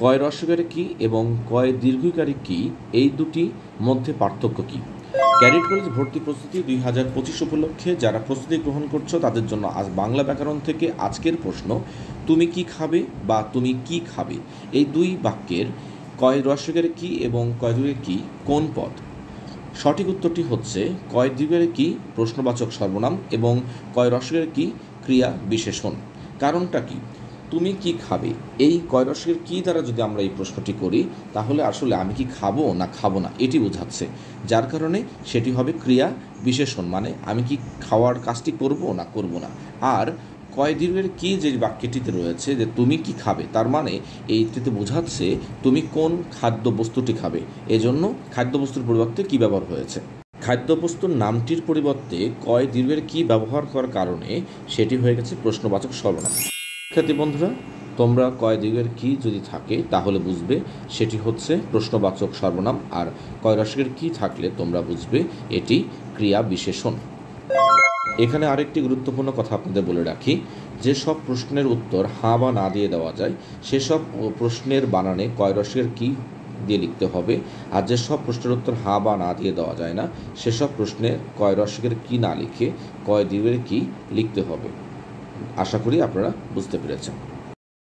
কয় হ্রস্বইকারে কি এবং কয় দীর্ঘইকারে কি, এই দুটি মধ্যে পার্থক্য কি? ক্যাডেট কলেজ ভর্তি প্রস্তুতি 2025 উপলক্ষে যারা প্রস্তুতি গ্রহণ করছো তাদের জন্য আজ বাংলা ব্যাকরণ থেকে আজকের প্রশ্ন, তুমি কি খাবে বা তুমি কি খাবে, এই দুই বাক্যের কয় হ্রস্বইকারে কি এবং কয় দীর্ঘইকারে কি কোন পদ? সঠিক উত্তরটি হচ্ছে কয় দীর্ঘইকারে কি প্রশ্নবাচক সর্বনাম এবং কয় হ্রস্বইকারে কি ক্রিয়া বিশেষণ। কারণটা কি? তুমি কি খাবে, এই কয় হ্রস্বইকারে কি দ্বারা যদি আমরা এই প্রশ্নটি করি তাহলে আসলে আমি কি খাবো না খাবো না এটি বোঝাচ্ছে, যার কারণে সেটি হবে ক্রিয়া বিশেষণ, মানে আমি কি খাওয়ার কাজটি করব না করব না। আর কয় দীর্ঘইকারে কি যে বাক্যটিতে রয়েছে যে তুমি কি খাবে, তার মানে এইটিতে বোঝাচ্ছে তুমি কোন খাদ্যবস্তুটি খাবে, এজন্য খাদ্যবস্তুর পরিবর্তে কি ব্যবহার হয়েছে। খাদ্যবস্তুর নামটির পরিবর্তে কয় দীর্ঘইকারে কি ব্যবহার করার কারণে সেটি হয়ে গেছে প্রশ্নবাচক সর্বনাম। শিক্ষার্থী বন্ধুরা, তোমরা কয় দীর্ঘইকারে কি যদি থাকে তাহলে বুঝবে সেটি হচ্ছে প্রশ্নবাচক সর্বনাম, আর কয় হ্রস্বইকারে কি থাকলে তোমরা বুঝবে এটি ক্রিয়া বিশেষণ। এখানে আরেকটি গুরুত্বপূর্ণ কথা আপনাদের বলে রাখি, যেসব প্রশ্নের উত্তর হ্যাঁ বা না দিয়ে দেওয়া যায় সেসব প্রশ্নের বানানে কয় হ্রস্বইকারে কি দিয়ে লিখতে হবে, আর যেসব প্রশ্নের উত্তর হ্যাঁ বা না দিয়ে দেওয়া যায় না সেসব প্রশ্নে কয় হ্রস্বইকারে কি না লিখে কয় দীর্ঘইকারে কি লিখতে হবে। আশা করি আপনারা বুঝতে পেরেছেন।